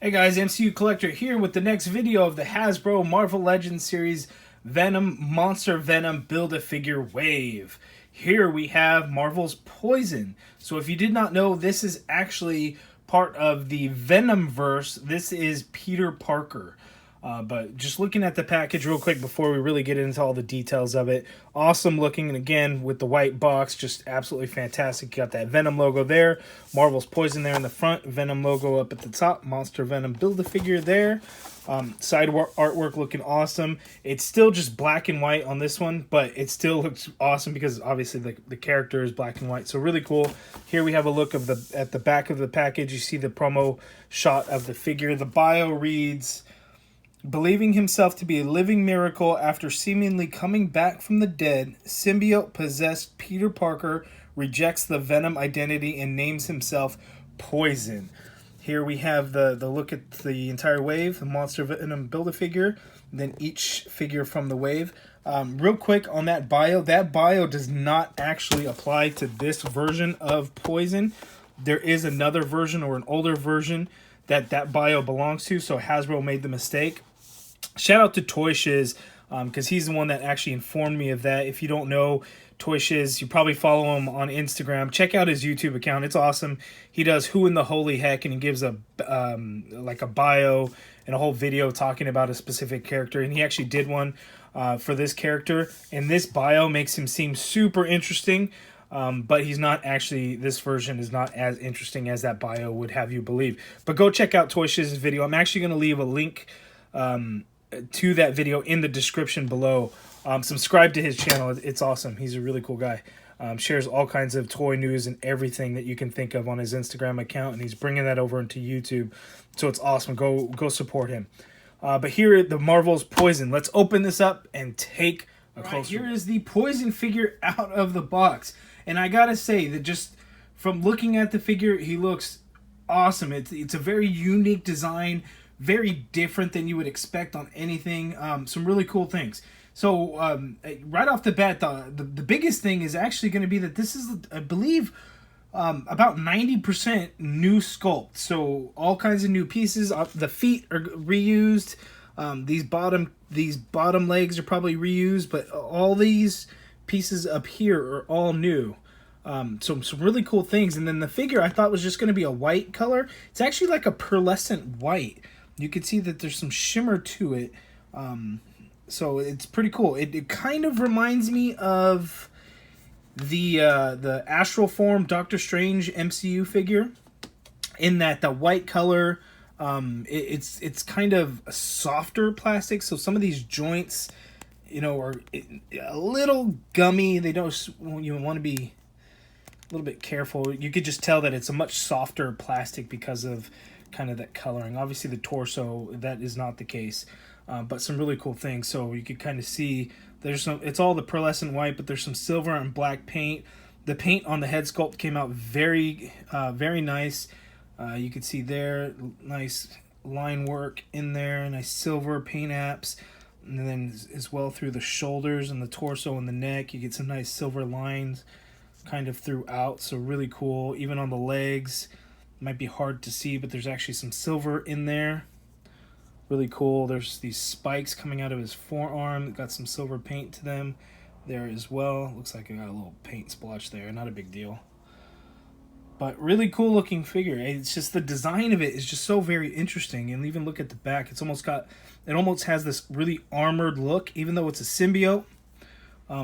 Hey guys, MCU Collector here with the next video of the Hasbro Marvel Legends series Venom Monster Venom Build-A-Figure Wave. Here we have Marvel's Poison. So if you did not know, this is actually part of the Venomverse. This is Peter Parker. But just looking at the package real quick before we really get into all the details of it. Awesome looking, and again, with the white box, just absolutely fantastic. You got that Venom logo there, Marvel's Poison there in the front, Venom logo up at the top, Monster Venom Build-A-Figure there. Side artwork looking awesome. It's still just black and white on this one, but it still looks awesome because obviously the character is black and white. So really cool. Here we have a look of at the back of the package. You see the promo shot of the figure. The bio reads, believing himself to be a living miracle after seemingly coming back from the dead, symbiote-possessed Peter Parker rejects the Venom identity and names himself Poison. Here we have the look at the entire wave, the Monster Venom Build-A-Figure, then each figure from the wave. Real quick on that bio does not actually apply to this version of Poison. There is another version or an older version that bio belongs to, so Hasbro made the mistake. Shout out to ToyShiz, because he's the one that actually informed me of that. If you don't know ToyShiz, you probably follow him on Instagram. Check out his YouTube account. It's awesome. He does Who in the Holy Heck, and he gives a like a bio and a whole video talking about a specific character. And he actually did one for this character. And this bio makes him seem super interesting. But he's not actually, this version is not as interesting as that bio would have you believe. But go check out ToyShiz's video. I'm actually going to leave a link to that video in the description below. Subscribe to his channel. It's awesome. He's a really cool guy. Shares all kinds of toy news and everything that you can think of on his Instagram account, and he's bringing that over into YouTube. So it's awesome. Go support him. But here the Marvel's Poison. Let's open this up and take a closer look. Here is the Poison figure out of the box. And I gotta say that just from looking at the figure, he looks awesome. It's a very unique design, very different than you would expect on anything. Some really cool things. So right off the bat, the biggest thing is actually going to be that this is, I believe, about 90% new sculpt. So all kinds of new pieces. The feet are reused. These bottom legs are probably reused, but all these pieces up here are all new. So some really cool things. And then the figure I thought was just going to be a white color. It's actually like a pearlescent white. You can see that there's some shimmer to it. So it's pretty cool. It kind of reminds me of the Astral Form Doctor Strange MCU figure, in that the white color, it's kind of a softer plastic. So some of these joints, you know, are a little gummy. They don't, you want to be a little bit careful. You could just tell that it's a much softer plastic because of kind of that coloring. Obviously the torso, that is not the case. But some really cool things. So you could kind of see there's some, it's all the pearlescent white, but there's some silver and black paint. The paint on the head sculpt came out very nice. You can see there, nice line work in there, nice silver paint apps. And then as well through the shoulders and the torso and the neck, you get some nice silver lines kind of throughout. So really cool. Even on the legs, might be hard to see, but there's actually some silver in there. Really cool. There's these spikes coming out of his forearm. Got some silver paint to them there as well. Looks like I got a little paint splotch there. Not a big deal. But really cool looking figure. It's just the design of it is just so very interesting. And even look at the back. It almost has this really armored look, even though it's a symbiote.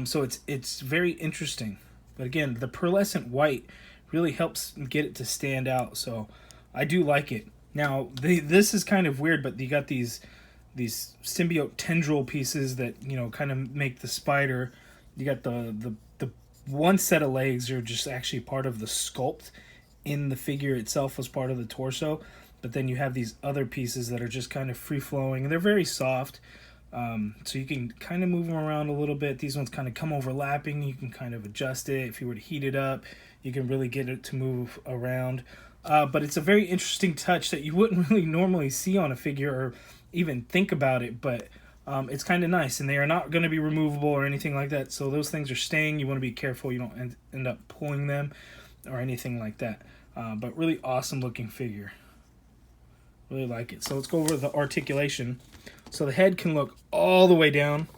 So it's very interesting. But again, the pearlescent white really helps get it to stand out. So I do like it. Now, this is kind of weird, but you got these Symbiote Tendril pieces that, you know, kind of make the spider. You got the one set of legs are just actually part of the sculpt in the figure itself, was part of the torso. But then you have these other pieces that are just kind of free-flowing, and they're very soft. So you can kind of move them around a little bit. These ones kind of come overlapping. You can kind of adjust it. If you were to heat it up, you can really get it to move around. But it's a very interesting touch that you wouldn't really normally see on a figure or even think about it, but it's kind of nice. And they are not going to be removable or anything like that, so those things are staying. You want to be careful you don't end up pulling them or anything like that. But really awesome looking figure. Really like it. So let's go over the articulation. So the head can look all the way down,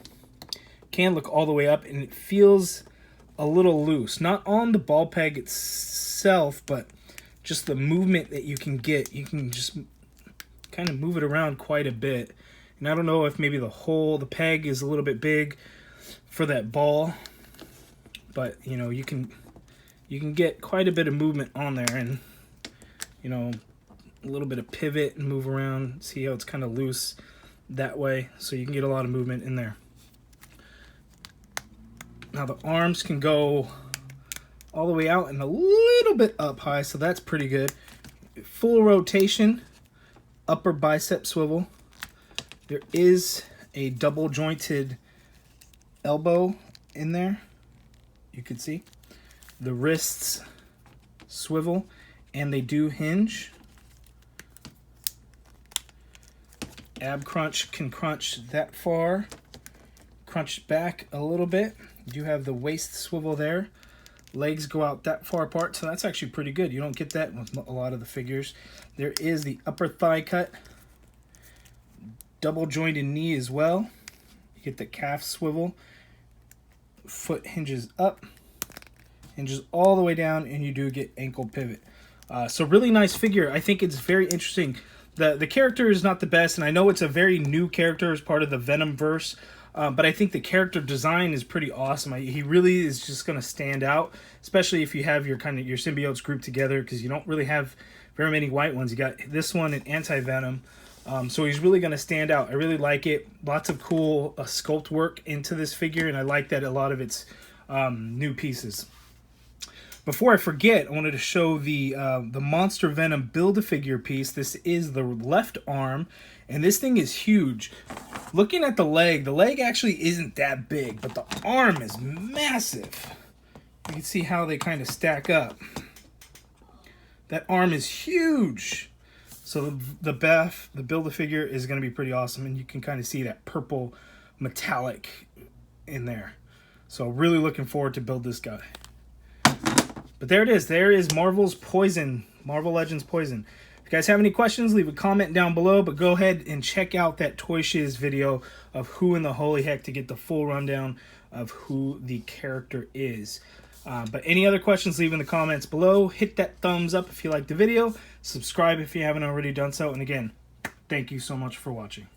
can look all the way up, and it feels a little loose. Not on the ball peg itself, but just the movement that you can get. You can just kind of move it around quite a bit. And I don't know if maybe the peg is a little bit big for that ball, but you know, you can get quite a bit of movement on there, and you know, a little bit of pivot and move around. See how it's kind of loose that way, so you can get a lot of movement in there. Now the arms can go all the way out and a little bit up high, so that's pretty good. Full rotation, upper bicep swivel. There is a double jointed elbow in there, you can see. The wrists swivel, and they do hinge. Ab crunch can crunch that far, crunch back a little bit. You do have the waist swivel there. Legs go out that far apart, so that's actually pretty good. You don't get that with a lot of the figures. There is the upper thigh cut, double jointed knee as well. You get the calf swivel. Foot hinges up, hinges all the way down, and you do get ankle pivot. So really nice figure. I think it's very interesting. The character is not the best, and I know it's a very new character as part of the Venomverse, but I think the character design is pretty awesome. He really is just going to stand out, especially if you have your your symbiotes grouped together, because you don't really have very many white ones. You got this one and Anti-Venom. So he's really going to stand out. I really like it. Lots of cool sculpt work into this figure, and I like that a lot of it's new pieces. Before I forget, I wanted to show the Monster Venom Build-A-Figure piece. This is the left arm, and this thing is huge. Looking at the leg actually isn't that big, but the arm is massive. You can see how they kind of stack up. That arm is huge. So the BAF, the Build-A-Figure, is going to be pretty awesome, and you can kind of see that purple metallic in there. So really looking forward to build this guy. But there it is. There is Marvel's Poison, Marvel Legends Poison. If you guys have any questions, leave a comment down below, but go ahead and check out that ToyShiz video of who in the holy heck to get the full rundown of who the character is. But any other questions, leave in the comments below. Hit that thumbs up if you liked the video. Subscribe if you haven't already done so. And again, thank you so much for watching.